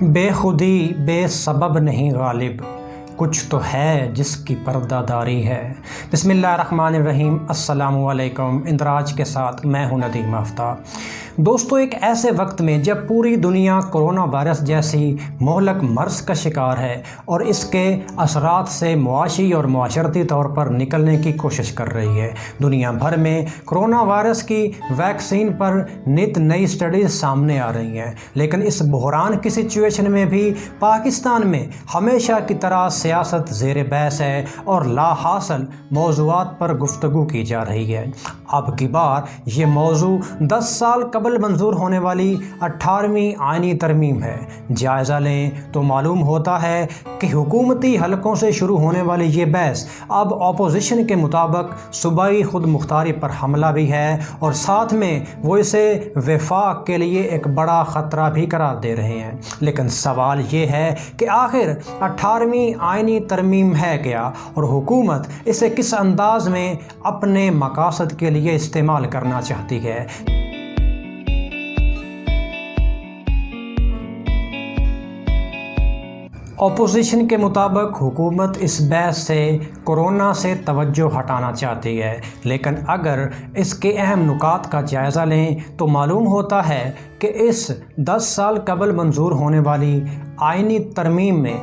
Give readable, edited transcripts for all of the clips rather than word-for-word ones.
بے خودی بے سبب نہیں غالب، کچھ تو ہے جس کی پردہ داری ہے۔ بسم اللہ الرحمن الرحیم۔ السلام علیکم۔ اندراج کے ساتھ میں ہوں ندیم آفتاب۔ دوستو، ایک ایسے وقت میں جب پوری دنیا کرونا وائرس جیسی مہلک مرض کا شکار ہے اور اس کے اثرات سے معاشی اور معاشرتی طور پر نکلنے کی کوشش کر رہی ہے، دنیا بھر میں کرونا وائرس کی ویکسین پر نت نئی سٹڈیز سامنے آ رہی ہیں، لیکن اس بحران کی سچویشن میں بھی پاکستان میں ہمیشہ کی طرح سیاست زیر بحث ہے اور لا حاصل موضوعات پر گفتگو کی جا رہی ہے۔ اب کی بار یہ موضوع 10 سال قبل منظور ہونے والی 18ویں آئینی ترمیم ہے۔ جائزہ لیں تو معلوم ہوتا ہے کہ حکومتی حلقوں سے شروع ہونے والی یہ بحث اب اپوزیشن کے مطابق صوبائی خود مختاری پر حملہ بھی ہے اور ساتھ میں وہ اسے وفاق کے لیے ایک بڑا خطرہ بھی قرار دے رہے ہیں۔ لیکن سوال یہ ہے کہ آخر 18ویں آئینی ترمیم ہے کیا اور حکومت اسے کس انداز میں اپنے مقاصد کے لیے استعمال کرنا چاہتی ہے۔ اپوزیشن کے مطابق حکومت اس بحث سے کورونا سے توجہ ہٹانا چاہتی ہے، لیکن اگر اس کے اہم نکات کا جائزہ لیں تو معلوم ہوتا ہے کہ اس 10 سال قبل منظور ہونے والی آئینی ترمیم میں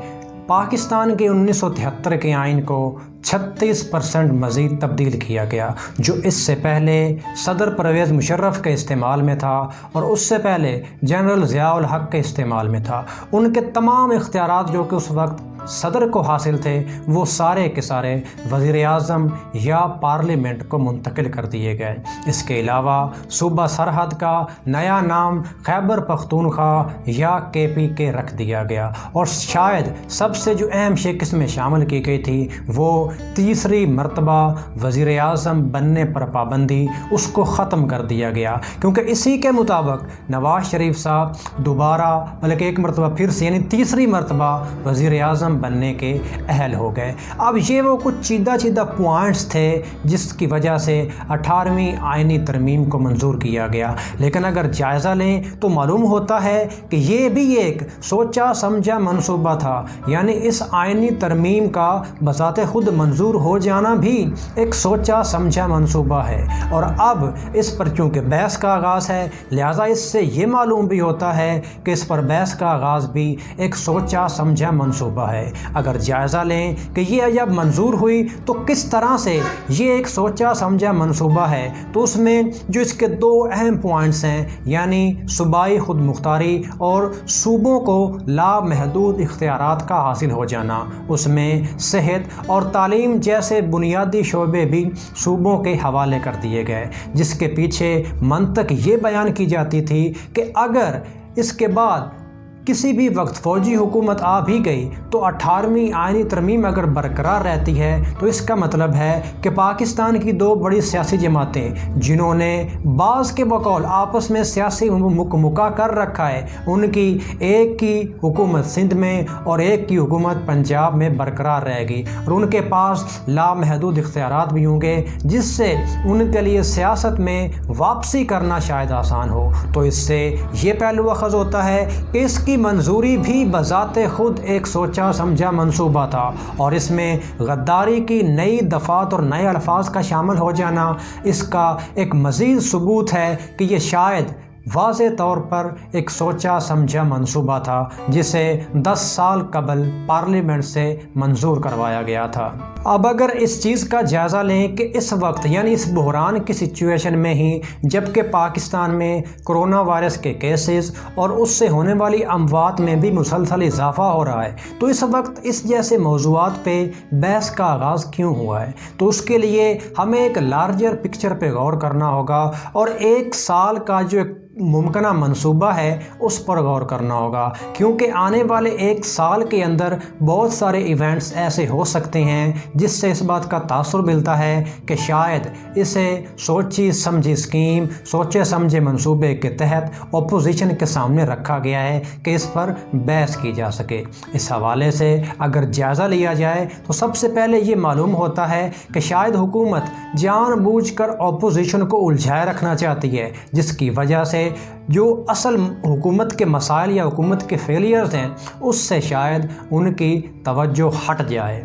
پاکستان کے 1973 کے آئین کو 36% مزید تبدیل کیا گیا، جو اس سے پہلے صدر پرویز مشرف کے استعمال میں تھا اور اس سے پہلے جنرل ضیاء الحق کے استعمال میں تھا۔ ان کے تمام اختیارات جو کہ اس وقت صدر کو حاصل تھے، وہ سارے کے سارے وزیر اعظم یا پارلیمنٹ کو منتقل کر دیے گئے۔ اس کے علاوہ صوبہ سرحد کا نیا نام خیبر پختونخوا یا KPK رکھ دیا گیا اور شاید سب سے جو اہم شیء اس میں شامل کی گئی تھی وہ تیسری مرتبہ وزیر اعظم بننے پر پابندی، اس کو ختم کر دیا گیا، کیونکہ اسی کے مطابق نواز شریف صاحب دوبارہ بلکہ ایک مرتبہ پھر سے یعنی تیسری مرتبہ وزیر اعظم بننے کے اہل ہو گئے۔ اب یہ وہ کچھ چیدہ پوائنٹس تھے جس کی وجہ سے 18ویں آئینی ترمیم کو منظور کیا گیا، لیکن اگر جائزہ لیں تو معلوم ہوتا ہے کہ یہ بھی ایک سوچا سمجھا منصوبہ تھا، یعنی اس آئینی ترمیم کا بذات خود منظور ہو جانا بھی ایک سوچا سمجھا منصوبہ ہے، اور اب اس پر چونکہ بحث کا آغاز ہے لہٰذا اس سے یہ معلوم بھی ہوتا ہے کہ اس پر بحث کا آغاز بھی ایک سوچا سمجھا منصوبہ ہے۔ اگر جائزہ لیں کہ یہ جب منظور ہوئی تو کس طرح سے یہ ایک سوچا سمجھا منصوبہ ہے، تو اس میں جو اس کے 2 اہم پوائنٹس ہیں، یعنی صوبائی خود مختاری اور صوبوں کو لامحدود اختیارات کا حاصل ہو جانا، اس میں صحت اور تعلیم جیسے بنیادی شعبے بھی صوبوں کے حوالے کر دیے گئے، جس کے پیچھے منطق یہ بیان کی جاتی تھی کہ اگر اس کے بعد کسی بھی وقت فوجی حکومت آ بھی گئی تو 18ویں آئینی ترمیم اگر برقرار رہتی ہے تو اس کا مطلب ہے کہ پاکستان کی 2 بڑی سیاسی جماعتیں جنہوں نے بعض کے بقول آپس میں سیاسی مکا کر رکھا ہے، ان کی ایک کی حکومت سندھ میں اور ایک کی حکومت پنجاب میں برقرار رہے گی اور ان کے پاس لامحدود اختیارات بھی ہوں گے، جس سے ان کے لیے سیاست میں واپسی کرنا شاید آسان ہو۔ تو اس سے یہ پہلو اخذ ہوتا ہے کہ اس کی منظوری بھی بذات خود ایک سوچا سمجھا منصوبہ تھا، اور اس میں غداری کی نئی دفعات اور نئے الفاظ کا شامل ہو جانا اس کا ایک مزید ثبوت ہے کہ یہ شاید واضح طور پر ایک سوچا سمجھا منصوبہ تھا جسے 10 سال قبل پارلیمنٹ سے منظور کروایا گیا تھا۔ اب اگر اس چیز کا جائزہ لیں کہ اس وقت یعنی اس بحران کی سچویشن میں ہی جبکہ پاکستان میں کرونا وائرس کے کیسز اور اس سے ہونے والی اموات میں بھی مسلسل اضافہ ہو رہا ہے، تو اس وقت اس جیسے موضوعات پہ بحث کا آغاز کیوں ہوا ہے؟ تو اس کے لیے ہمیں ایک لارجر پکچر پہ غور کرنا ہوگا اور 1 سال کا جو ممکنہ منصوبہ ہے اس پر غور کرنا ہوگا، کیونکہ آنے والے 1 سال کے اندر بہت سارے ایونٹس ایسے ہو سکتے ہیں جس سے اس بات کا تاثر ملتا ہے کہ شاید اسے سوچی سمجھی اسکیم، سوچے سمجھے منصوبے کے تحت اپوزیشن کے سامنے رکھا گیا ہے کہ اس پر بحث کی جا سکے۔ اس حوالے سے اگر جائزہ لیا جائے تو سب سے پہلے یہ معلوم ہوتا ہے کہ شاید حکومت جان بوجھ کر اپوزیشن کو الجھائے رکھنا چاہتی ہے، جس کی وجہ سے سے جو اصل حکومت کے مسائل یا حکومت کے فیلیئرز ہیں اس سے شاید ان کی توجہ ہٹ جائے۔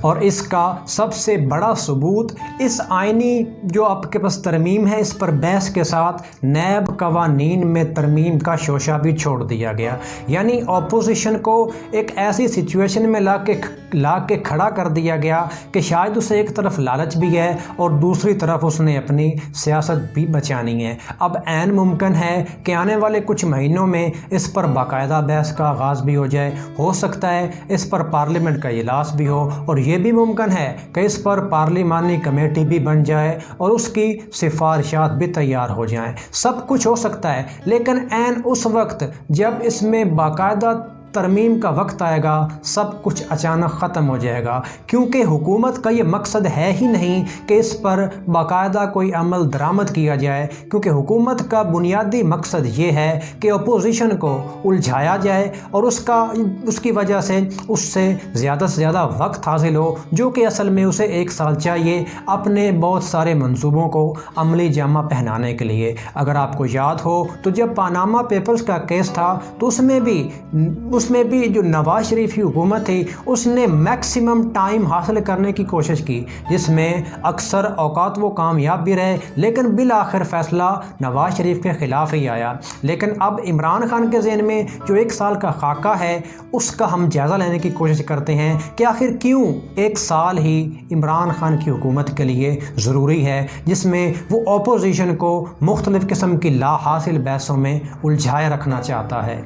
اور اس کا سب سے بڑا ثبوت اس آئینی جو آپ کے پاس ترمیم ہے، اس پر بحث کے ساتھ نیب قوانین میں ترمیم کا شوشہ بھی چھوڑ دیا گیا، یعنی اپوزیشن کو ایک ایسی سچویشن میں لا کے کھڑا کر دیا گیا کہ شاید اسے ایک طرف لالچ بھی ہے اور دوسری طرف اس نے اپنی سیاست بھی بچانی ہے۔ اب عین ممکن ہے کہ آنے والے کچھ مہینوں میں اس پر باقاعدہ بحث کا آغاز بھی ہو جائے، ہو سکتا ہے اس پر پارلیمنٹ کا اجلاس بھی ہو، اور یہ بھی ممکن ہے کہ اس پر پارلیمانی کمیٹی بھی بن جائے اور اس کی سفارشات بھی تیار ہو جائیں۔ سب کچھ ہو سکتا ہے، لیکن عین اس وقت جب اس میں باقاعدہ ترمیم کا وقت آئے گا سب کچھ اچانک ختم ہو جائے گا، کیونکہ حکومت کا یہ مقصد ہے ہی نہیں کہ اس پر باقاعدہ کوئی عمل درآمد کیا جائے، کیونکہ حکومت کا بنیادی مقصد یہ ہے کہ اپوزیشن کو الجھایا جائے اور اس کی وجہ سے اس سے زیادہ وقت حاصل ہو، جو کہ اصل میں اسے 1 سال چاہیے اپنے بہت سارے منصوبوں کو عملی جامہ پہنانے کے لیے۔ اگر آپ کو یاد ہو تو جب پاناما پیپرز کا کیس تھا تو اس میں بھی جو نواز شریف کی حکومت تھی اس نے میکسیمم ٹائم حاصل کرنے کی کوشش کی، جس میں اکثر اوقات وہ کامیاب بھی رہے، لیکن بالآخر فیصلہ نواز شریف کے خلاف ہی آیا۔ لیکن اب عمران خان کے ذہن میں جو 1 سال کا خاکہ ہے اس کا ہم جائزہ لینے کی کوشش کرتے ہیں کہ آخر کیوں 1 سال ہی عمران خان کی حکومت کے لیے ضروری ہے، جس میں وہ اپوزیشن کو مختلف قسم کی لا حاصل بحثوں میں الجھائے رکھنا چاہتا ہے۔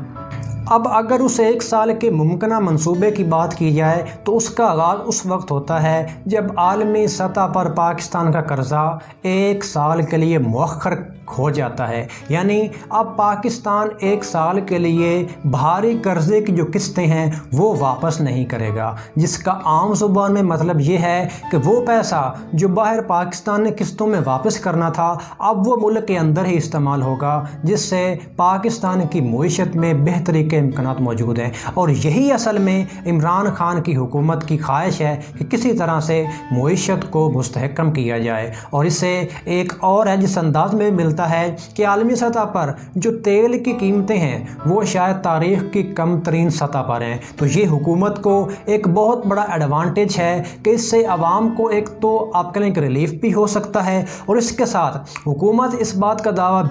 اب اگر اس 1 سال کے ممکنہ منصوبے کی بات کی جائے تو اس کا آغاز اس وقت ہوتا ہے جب عالمی سطح پر پاکستان کا قرضہ 1 سال کے لیے مؤخر ہو جاتا ہے، یعنی اب پاکستان 1 سال کے لیے بھاری قرضے کی جو قسطیں ہیں وہ واپس نہیں کرے گا، جس کا عام زبان میں مطلب یہ ہے کہ وہ پیسہ جو باہر پاکستان نے قسطوں میں واپس کرنا تھا اب وہ ملک کے اندر ہی استعمال ہوگا، جس سے پاکستان کی معیشت میں بہتری کے امکانات موجود ہیں۔ اور یہی اصل میں عمران خان کی حکومت کی خواہش ہے کہ کسی طرح سے معیشت کو مستحکم کیا جائے، اور اسے ایک اور ہے جس انداز میں ملتا ہے کہ عالمی سطح پر جو تیل کی قیمتیں ہیں وہ شاید تاریخ کی کم ترین سطح پر ہیں، تو یہ حکومت کو ایک بہت بڑا ایڈوانٹیج ہے کہ اس سے عوام کو ایک تو آپ کہیں کہ ریلیف بھی ہو سکتا ہے، اور اس کے ساتھ حکومت اس بات کا دعویٰ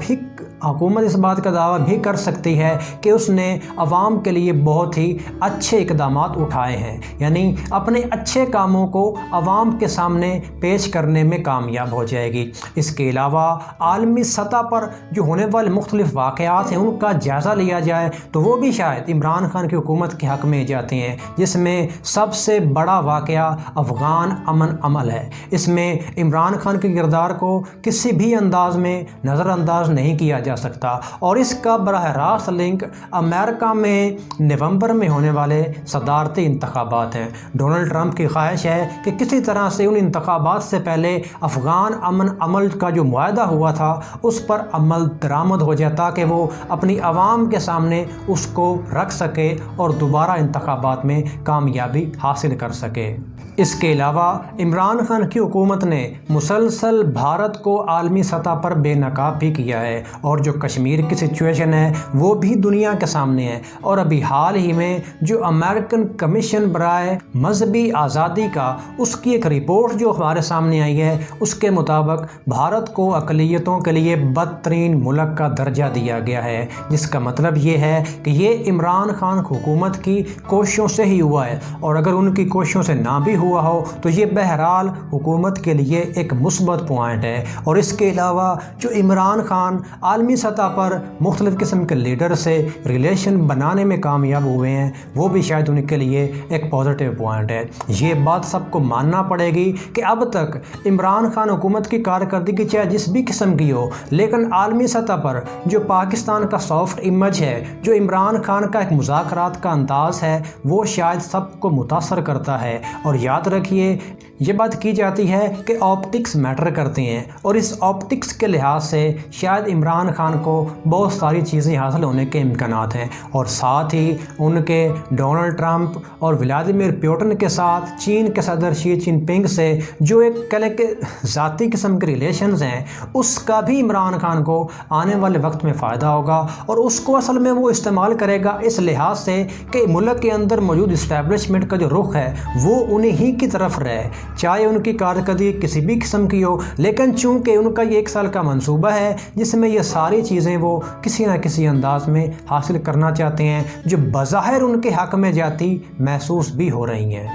بھی کر سکتی ہے کہ اس نے عوام کے لیے بہت ہی اچھے اقدامات اٹھائے ہیں، یعنی اپنے اچھے کاموں کو عوام کے سامنے پیش کرنے میں کامیاب ہو جائے گی۔ اس کے علاوہ عالمی سطح پر جو ہونے والے مختلف واقعات ہیں ان کا جائزہ لیا جائے تو وہ بھی شاید عمران خان کی حکومت کے حق میں جاتے ہیں، جس میں سب سے بڑا واقعہ افغان امن عمل ہے۔ اس میں عمران خان کے کردار کو کسی بھی انداز میں نظر انداز نہیں کیا جا سکتا، اور اس کا براہ راست لنک امریکہ میں نومبر میں ہونے والے صدارتی انتخابات ہیں۔ ڈونلڈ ٹرمپ کی خواہش ہے کہ کسی طرح سے ان انتخابات سے پہلے افغان امن عمل کا جو معاہدہ ہوا تھا اس پر عمل درآمد ہو جائے تاکہ وہ اپنی عوام کے سامنے اس کو رکھ سکے اور دوبارہ انتخابات میں کامیابی حاصل کر سکے۔ اس کے علاوہ عمران خان کی حکومت نے مسلسل بھارت کو عالمی سطح پر بے نقاب بھی کیا ہے، اور جو کشمیر کی سچویشن ہے وہ بھی دنیا کے سامنے ہے، اور ابھی حال ہی میں جو امریکن کمیشن برائے مذہبی آزادی کا اس کی ایک رپورٹ جو ہمارے سامنے آئی ہے اس کے مطابق بھارت کو اقلیتوں کے لیے بدترین ملک کا درجہ دیا گیا ہے، جس کا مطلب یہ ہے کہ یہ عمران خان حکومت کی کوششوں سے ہی ہوا ہے، اور اگر ان کی کوششوں سے نہ بھی ہوا ہو تو یہ بہرحال حکومت کے لیے ایک مثبت پوائنٹ ہے۔ اور اس کے علاوہ جو عمران خان عالمی سطح پر مختلف قسم کے لیڈر سے ریلیشن بنانے میں کامیاب ہوئے ہیں وہ بھی شاید ان کے لیے ایک پازیٹیو پوائنٹ ہے۔ یہ بات سب کو ماننا پڑے گی کہ اب تک عمران خان حکومت کی کارکردگی چاہے جس بھی قسم کی ہو، لیکن عالمی سطح پر جو پاکستان کا سافٹ امیج ہے، جو عمران خان کا ایک مذاکرات کا انداز ہے، وہ شاید سب کو متاثر کرتا ہے۔ اور یاد رکھیے یہ بات کی جاتی ہے کہ آپٹکس میٹر کرتے ہیں، اور اس آپٹکس کے لحاظ سے شاید عمران خان کو بہت ساری چیزیں حاصل ہونے کے امکانات ہیں، اور ساتھ ہی ان کے ڈونلڈ ٹرمپ اور ولادیمیر پوٹن کے ساتھ چین کے صدر شی جن پنگ سے جو ایک کہہ کے ذاتی قسم کے ریلیشنز ہیں، اس کا بھی عمران خان کو آنے والے وقت میں فائدہ ہوگا، اور اس کو اصل میں وہ استعمال کرے گا اس لحاظ سے کہ ملک کے اندر موجود اسٹیبلشمنٹ کا جو رخ ہے وہ انہیں ہی کی طرف رہے، چاہے ان کی کارکردگی کسی بھی قسم کی ہو، لیکن چونکہ ان کا یہ 1 سال کا منصوبہ ہے جس میں یہ ساری چیزیں وہ کسی نہ کسی انداز میں حاصل کرنا چاہتے ہیں، جو بظاہر ان کے حق میں جاتی محسوس بھی ہو رہی ہیں۔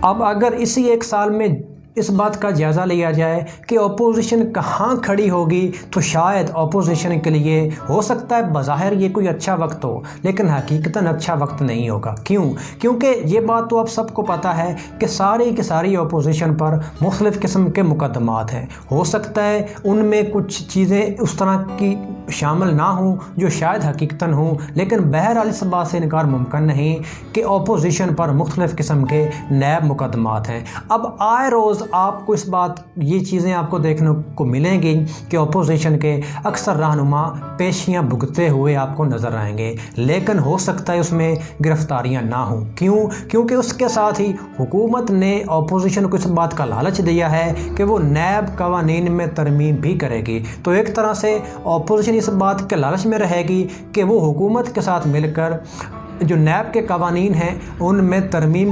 اب اگر اسی 1 سال میں اس بات کا جائزہ لیا جائے کہ اپوزیشن کہاں کھڑی ہوگی، تو شاید اپوزیشن کے لیے ہو سکتا ہے بظاہر یہ کوئی اچھا وقت ہو، لیکن حقیقتاً اچھا وقت نہیں ہوگا۔ کیونکہ یہ بات تو اب سب کو پتہ ہے کہ ساری کی ساری اپوزیشن پر مختلف قسم کے مقدمات ہیں، ہو سکتا ہے ان میں کچھ چیزیں اس طرح کی شامل نہ ہوں جو شاید حقیقتاً ہوں، لیکن بہرحال اس بات سے انکار ممکن نہیں کہ اپوزیشن پر مختلف قسم کے نیب مقدمات ہیں۔ اب آئے روز آپ کو یہ چیزیں آپ کو دیکھنے کو ملیں گی کہ اپوزیشن کے اکثر رہنما پیشیاں بھگتتے ہوئے آپ کو نظر آئیں گے، لیکن ہو سکتا ہے اس میں گرفتاریاں نہ ہوں۔ کیونکہ اس کے ساتھ ہی حکومت نے اپوزیشن کو اس بات کا لالچ دیا ہے کہ وہ نیب قوانین میں ترمیم بھی کرے گی، تو ایک طرح سے اپوزیشن اس بات کے لالچ میں رہے گی کہ وہ حکومت کے ساتھ مل کر جو نیب کے قوانین ہیں ان میں ترمیم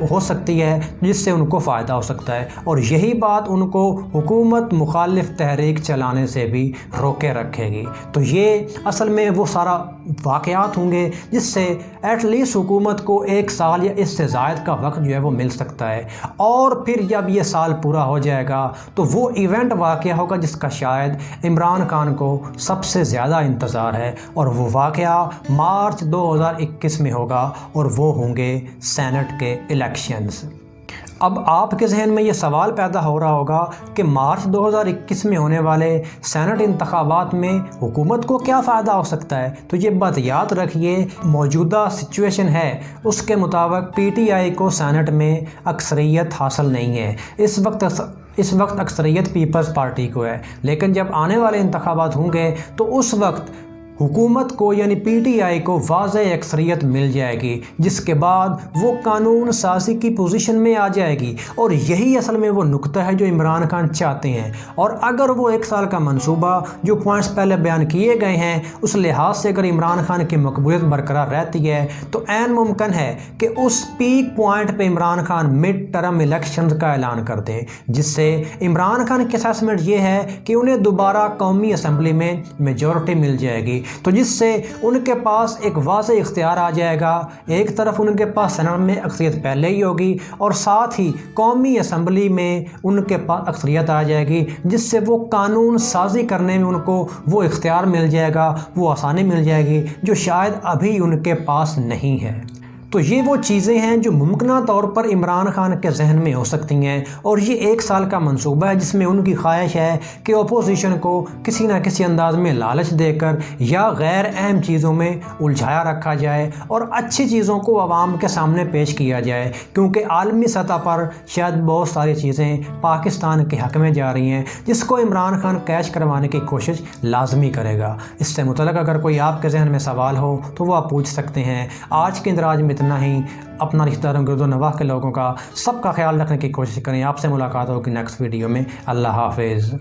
ہو سکتی ہے، جس سے ان کو فائدہ ہو سکتا ہے، اور یہی بات ان کو حکومت مخالف تحریک چلانے سے بھی روکے رکھے گی۔ تو یہ اصل میں وہ سارا واقعات ہوں گے جس سے ایٹ لیسٹ حکومت کو 1 سال یا اس سے زائد کا وقت جو ہے وہ مل سکتا ہے، اور پھر جب یہ سال پورا ہو جائے گا تو وہ ایونٹ واقعہ ہوگا جس کا شاید عمران خان کو سب سے زیادہ انتظار ہے، اور وہ واقعہ مارچ 2021 میں ہوگا، اور وہ ہوں گے سینٹ کے الیکشنز۔ اب آپ کے ذہن میں یہ سوال پیدا ہو رہا ہوگا کہ مارچ 2021 میں ہونے والے سینٹ انتخابات میں حکومت کو کیا فائدہ ہو سکتا ہے؟ تو یہ بات یاد رکھیے، موجودہ سچویشن ہے اس کے مطابق پی ٹی آئی کو سینٹ میں اکثریت حاصل نہیں ہے، اس وقت اکثریت پیپلز پارٹی کو ہے، لیکن جب آنے والے انتخابات ہوں گے تو اس وقت حکومت کو یعنی پی ٹی آئی کو واضح اکثریت مل جائے گی، جس کے بعد وہ قانون سازی کی پوزیشن میں آ جائے گی، اور یہی اصل میں وہ نقطہ ہے جو عمران خان چاہتے ہیں۔ اور اگر وہ 1 سال کا منصوبہ جو پوائنٹس پہلے بیان کیے گئے ہیں اس لحاظ سے اگر عمران خان کی مقبولیت برقرار رہتی ہے تو عین ممکن ہے کہ اس پیک پوائنٹ پہ Imran Khan mid term elections کا اعلان کر دیں، جس سے عمران خان کی اسیسمنٹ یہ ہے کہ انہیں دوبارہ قومی اسمبلی میں میجورٹی مل جائے گی، تو جس سے ان کے پاس ایک واضح اختیار آ جائے گا۔ ایک طرف ان کے پاس سینٹ میں اکثریت پہلے ہی ہوگی، اور ساتھ ہی قومی اسمبلی میں ان کے پاس اکثریت آ جائے گی، جس سے وہ قانون سازی کرنے میں ان کو وہ اختیار مل جائے گا، وہ آسانی مل جائے گی جو شاید ابھی ان کے پاس نہیں ہے۔ تو یہ وہ چیزیں ہیں جو ممکنہ طور پر عمران خان کے ذہن میں ہو سکتی ہیں، اور یہ 1 سال کا منصوبہ ہے جس میں ان کی خواہش ہے کہ اپوزیشن کو کسی نہ کسی انداز میں لالچ دے کر یا غیر اہم چیزوں میں الجھایا رکھا جائے اور اچھی چیزوں کو عوام کے سامنے پیش کیا جائے، کیونکہ عالمی سطح پر شاید بہت ساری چیزیں پاکستان کے حق میں جا رہی ہیں جس کو عمران خان کیچ کروانے کی کوشش لازمی کرے گا۔ اس سے متعلق اگر کوئی آپ کے ذہن میں سوال ہو تو وہ آپ پوچھ سکتے ہیں۔ آج کے اندراج میں اتنا ہی۔ اپنا رشتہ داروں گرد و نواح کے لوگوں کا سب کا خیال رکھنے کی کوشش کریں۔ آپ سے ملاقات ہوگی نیکسٹ ویڈیو میں۔ اللہ حافظ۔